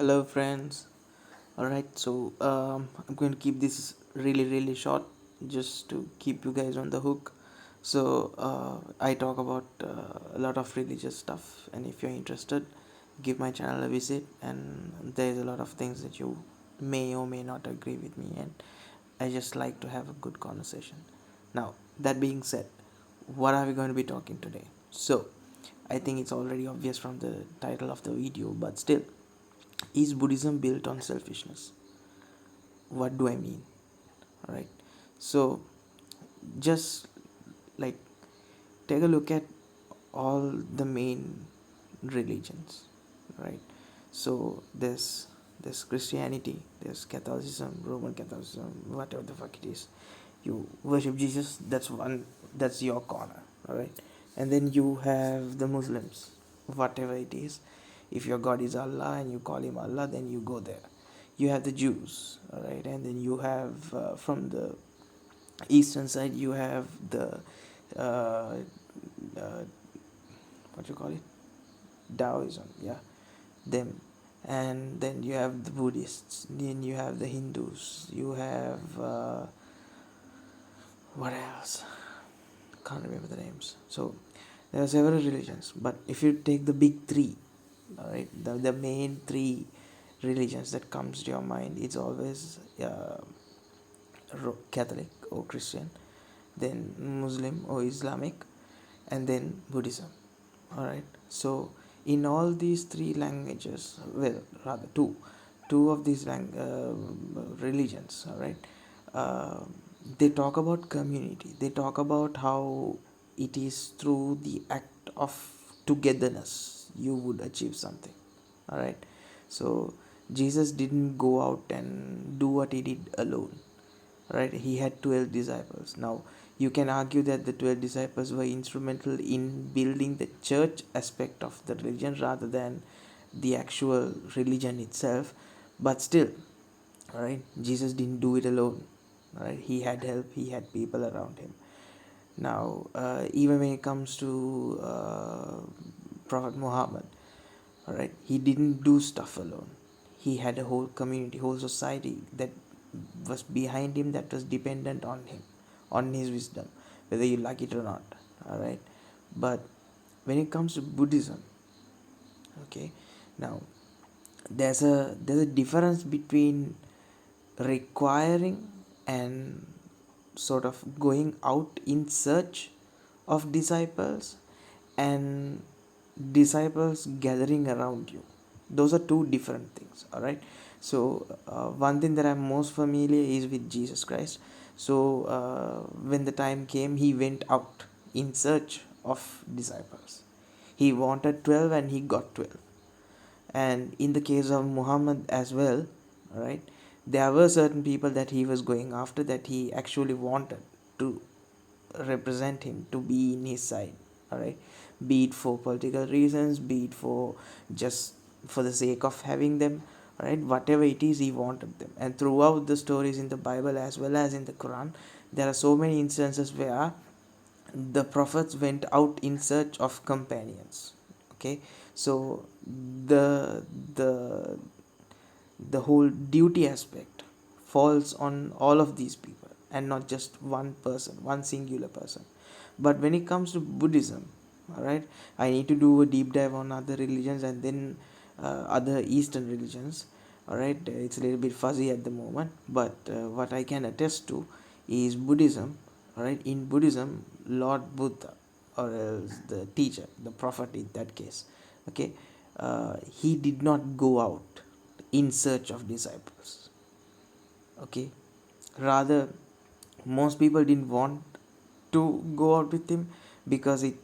Hello, friends. Alright, so I'm going to keep this really short just to keep you guys on the hook. So, I talk about a lot of religious stuff, and if you're interested, give my channel a visit. And there's a lot of things that you may or may not agree with me, and I just like to have a good conversation. Now, that being said, what are we going to be talking today? So, I think it's already obvious from the title of the video, but still, is Buddhism built on selfishness? What do I mean? All right. So just like take a look at all the main religions, right? So there's Christianity, there's Catholicism, Roman Catholicism, whatever the fuck it is. You worship Jesus, that's one, that's your corner, all right? And then you have the Muslims, whatever it is. If your God is Allah and you call him Allah, then you go there. You have the Jews, all right? And then you have from the eastern side, you have the uh, uh, what you call it, Taoism, yeah, them. And then you have the Buddhists, then you have the Hindus, you have what else, can't remember the names. So there are several religions, but if you take the big three, all right, the main three religions that comes to your mind, it's always Catholic or Christian, then Muslim or Islamic, and then Buddhism. All right. So in all these three languages, well, rather two of these religions. All right. Uh, they talk about community. They talk about how it is through the act of togetherness you would achieve something. All right. So Jesus didn't go out and do what he did alone, right? He had 12 disciples. Now you can argue that the 12 disciples were instrumental in building the church aspect of the religion rather than the actual religion itself, but still, right, Jesus didn't do it alone, right? He had help, he had people around him. Now even when it comes to Prophet Muhammad, all right, he didn't do stuff alone. He had a whole community, whole society that was behind him, that was dependent on him, on his wisdom, whether you like it or not. All right. But when it comes to Buddhism, okay, now there's a difference between requiring and sort of going out in search of disciples and disciples gathering around you. Those are two different things. All right. So one thing that I'm most familiar is with Jesus Christ. So when the time came, he went out in search of disciples. He wanted 12 and he got 12. And in the case of Muhammad as well, right, there were certain people that he was going after, that he actually wanted to represent him, to be in his side. All right, be it for political reasons, be it for just for the sake of having them, all right, whatever it is, he wanted them. And throughout the stories in the Bible as well as in the Quran, there are so many instances where the prophets went out in search of companions. Okay, so the the the whole duty aspect falls on all of these people and not just one person, one singular person. But when it comes to Buddhism, all right, I need to do a deep dive on other religions and then other Eastern religions. All right, it's a little bit fuzzy at the moment, but what I can attest to is Buddhism. All right, in Buddhism, Lord Buddha, or else the teacher, the prophet in that case, okay, he did not go out in search of disciples. Okay, rather, most people didn't want to go out with him because it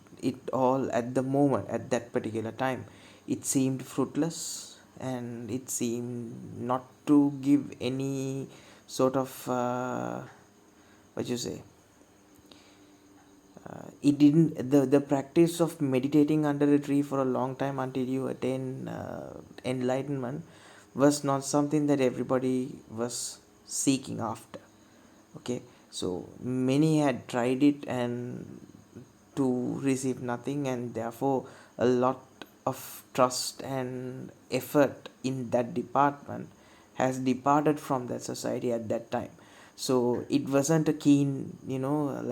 all at the moment, at that particular time, it seemed fruitless, and it seemed not to give any sort of what you say, it didn't, the practice of meditating under a tree for a long time until you attain enlightenment was not something that everybody was seeking after. Okay, so many had tried it and to receive nothing, and therefore a lot of trust and effort in that department has departed from that society at that time. So it wasn't a keen,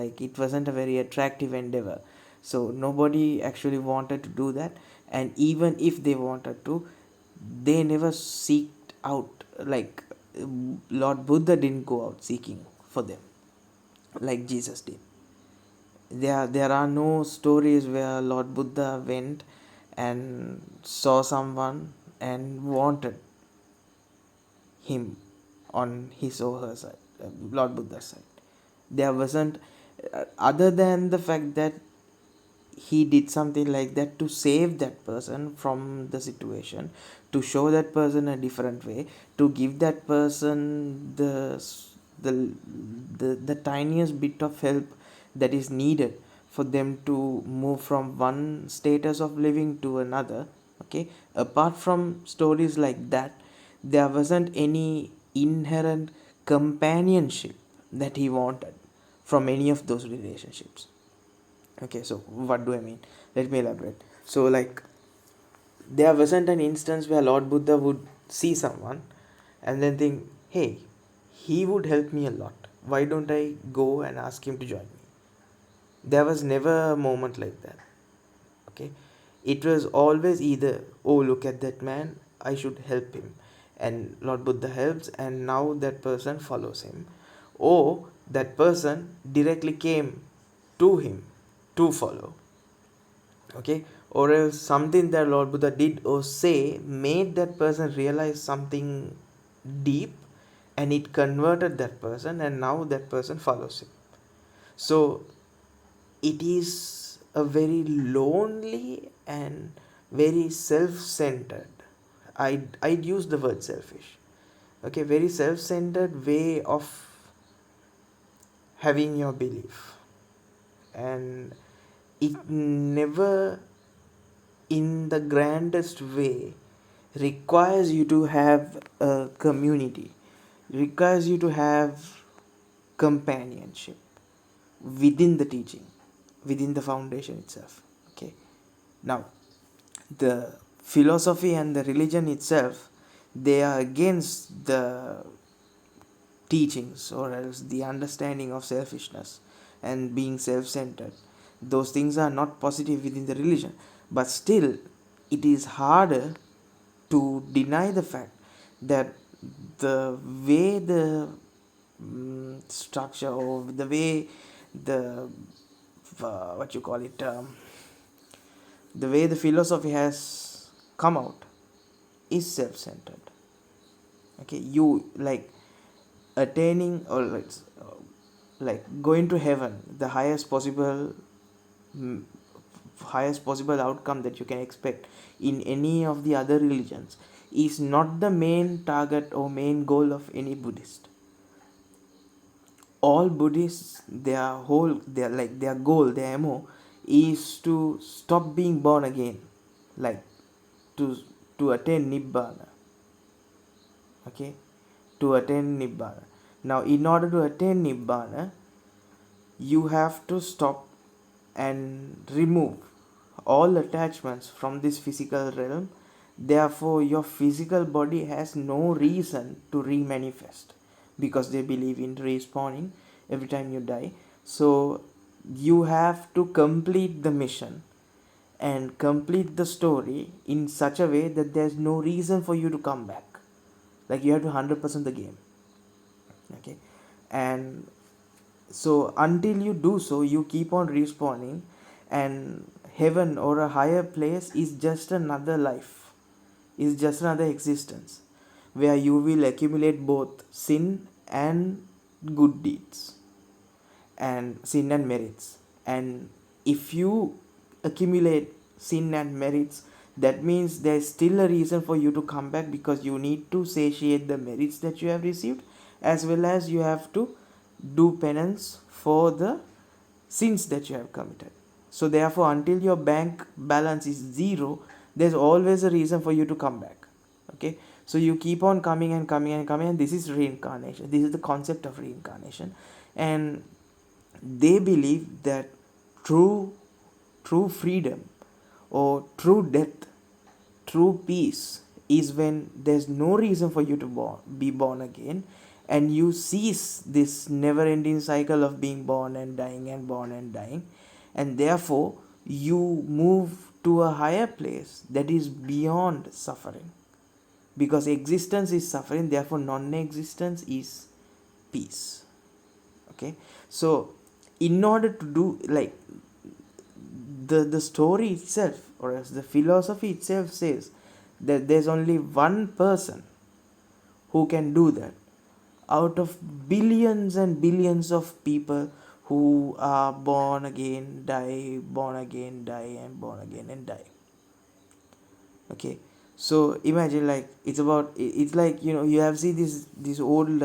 like it wasn't a very attractive endeavor. So nobody actually wanted to do that, and even if they wanted to, they never seeked out, like Lord Buddha didn't go out seeking for them like Jesus did. There are no stories where Lord Buddha went and saw someone and wanted him on his or her side, Lord Buddha's side. There wasn't, other than the fact that he did something like that to save that person from the situation, to show that person a different way, to give that person the the tiniest bit of help that is needed for them to move from one status of living to another. Okay, apart from stories like that, there wasn't any inherent companionship that he wanted from any of those relationships. Okay, so what do I mean? Let me elaborate. So, like, there wasn't an instance where Lord Buddha would see someone and then think, hey, he would help me a lot. Why don't I go and ask him to join me? There was never a moment like that. Okay, it was always either, oh, look at that man, I should help him, and Lord Buddha helps, and now that person follows him, or that person directly came to him to follow. Okay, or else something that Lord Buddha did or say made that person realize something deep, and it converted that person, and now that person follows him. So it is a very lonely and very self-centered, I'd use the word selfish, okay, very self-centered way of having your belief. And it never in the grandest way requires you to have a community, requires you to have companionship within the teaching, within the foundation itself. Okay, now the philosophy and the religion itself, they are against the teachings or else the understanding of selfishness and being self-centered. Those things are not positive within the religion, but still it is harder to deny the fact that the way the structure, or the way the what you call it, the way the philosophy has come out is self-centered. Okay, you like attaining, or like going to heaven, the mm, highest possible outcome that you can expect in any of the other religions is not the main target or main goal of any Buddhist. All Buddhists, their goal, their mo is to stop being born again, like to attain nibbana. Okay, to attain nibbana. Now, in order to attain nibbana, you have to stop and remove all attachments from this physical realm. Therefore, your physical body has no reason to remanifest, because they believe in respawning every time you die. So you have to complete the mission and complete the story in such a way that there's no reason for you to come back. Like, you have to 100% the game. Okay, and so until you do so, you keep on respawning, and heaven or a higher place is just another life, is just another existence where you will accumulate both sin and good deeds, and sin and merits. And if you accumulate sin and merits, that means there's still a reason for you to come back, because you need to satiate the merits that you have received, as well as you have to do penance for the sins that you have committed. So therefore, until your bank balance is zero, there's always a reason for you to come back. Okay, so you keep on coming and coming and coming, and this is reincarnation. This is the concept of reincarnation. And they believe that true freedom, or true death, true peace, is when there's no reason for you to be born again, and you cease this never ending cycle of being born and dying and born and dying, and therefore you move to a higher place that is beyond suffering, because existence is suffering, therefore non-existence is peace. Okay, so in order to do like the story itself, or else the philosophy itself says that there's only one person who can do that out of billions and billions of people who are born again, die, born again, die, and born again and die. Okay, so imagine like it's like, you know, you have seen these old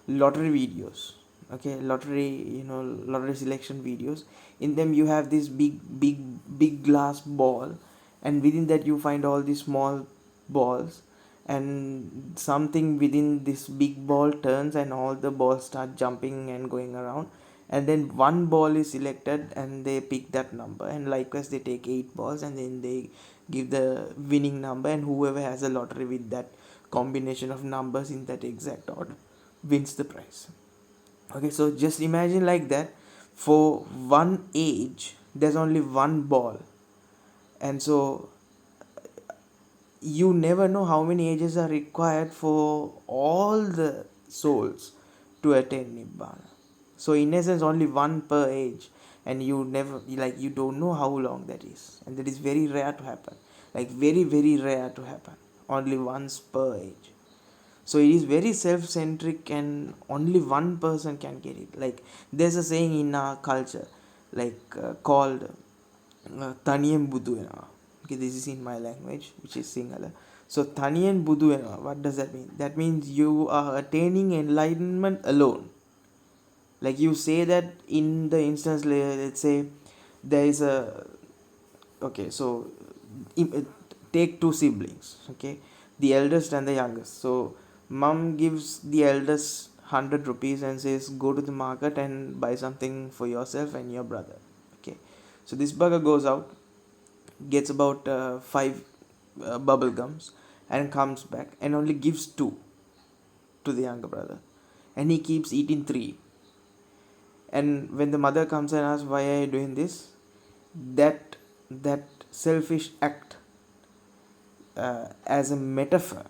lottery videos. Okay, lottery, you know, lottery selection videos. In them you have this big glass ball, and within that you find all these small balls, and something within this big ball turns and all the balls start jumping and going around, and then one ball is selected and they pick that number, and likewise they take 8 balls and then they give the winning number, and whoever has a lottery with that combination of numbers in that exact order wins the prize. Okay, so just imagine like that, for one age there's only one ball, and so you never know how many ages are required for all the souls to attain nibbana. So in essence only one per age, and you never, like, you don't know how long that is, and that is very rare to happen, like very very rare to happen, only once per age. So it is very self-centric, and only one person can get it. Like there's a saying in our culture, like called Taniyan Budu Enawa. Okay, this is in my language, which is Sinhala. So Taniyan Budu Enawa, what does that mean? That means you are attaining enlightenment alone. Like you say that in the instance, let's say there is a, okay, so take two siblings, okay, the eldest and the youngest. So mom gives the eldest 100 rupees and says, go to the market and buy something for yourself and your brother. Okay, so this bugger goes out, gets about 5 bubble gums, and comes back and only gives 2 to the younger brother, and he keeps eating 3. And when the mother comes and asks, why are you doing this, that selfish act, as a metaphor,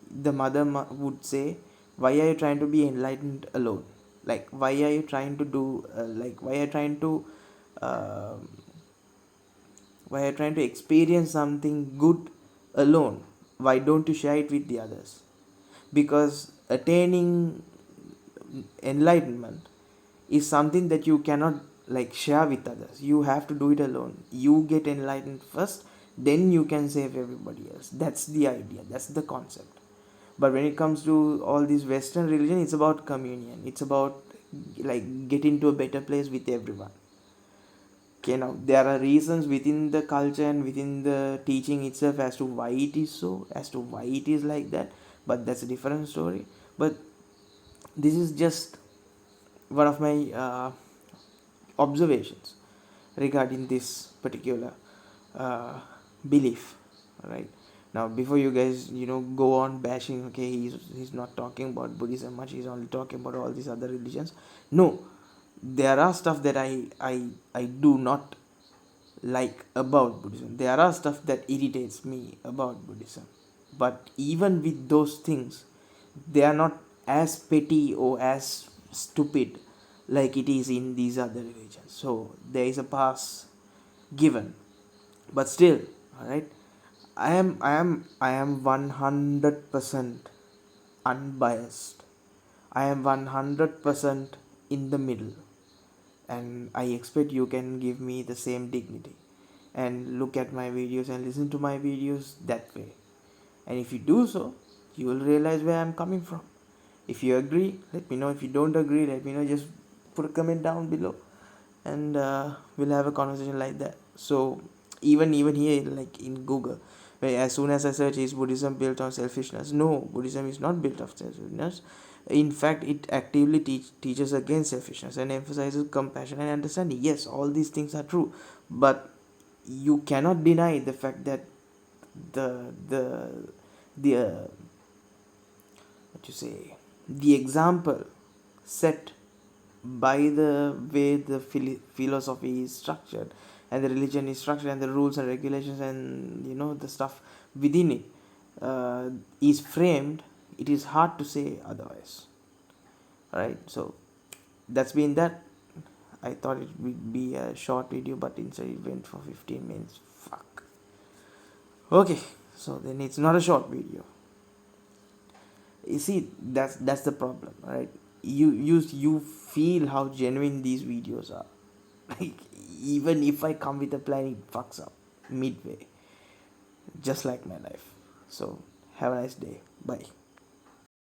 the mother would say, why are you trying to be enlightened alone? Like why are you trying to do like why are you trying to um why are you trying to experience something good alone? Why don't you share it with the others? Because attaining enlightenment is something that you cannot like share with others. You have to do it alone. You get enlightened first, then you can save everybody else. That's the idea, that's the concept. But when it comes to all these Western religion, it's about communion, it's about like getting to a better place with everyone. Okay, now there are reasons within the culture and within the teaching itself as to why it is so, as to why it is like that, but that's a different story. But this is just one of my observations regarding this particular uh, belief. Right now, before you guys, you know, go on bashing, okay, he's not talking about Buddhism much, he's only talking about all these other religions. No, there are stuff that I do not like about Buddhism. There are stuff that irritates me about Buddhism. But even with those things, they are not as petty or as stupid like it is in these other religions. So there is a pass given. But still, alright, I am 100% unbiased. I am 100% in the middle, and I expect you can give me the same dignity and look at my videos and listen to my videos that way. And if you do so, you will realize where I'm coming from. If you agree, let me know. If you don't agree, let me know. Just put a comment down below, and we'll have a conversation like that. So even here, like in Google, where as soon as I search, is Buddhism built on selfishness? No, Buddhism is not built on selfishness. In fact, it actively teaches against selfishness and emphasizes compassion and understanding. Yes, all these things are true, but you cannot deny the fact that the what you say, the example set by the way the philosophy is structured, and the religion is structured, and the rules and regulations, and the stuff within it is framed, it is hard to say otherwise. Right? So that's been that. I thought it would be a short video, but instead it went for 15 minutes. Fuck. Okay, so then it's not a short video. You see, that's the problem, right? You feel how genuine these videos are. Like, even if I come with a plan, it fucks up midway, just like my life. So have a nice day. Bye.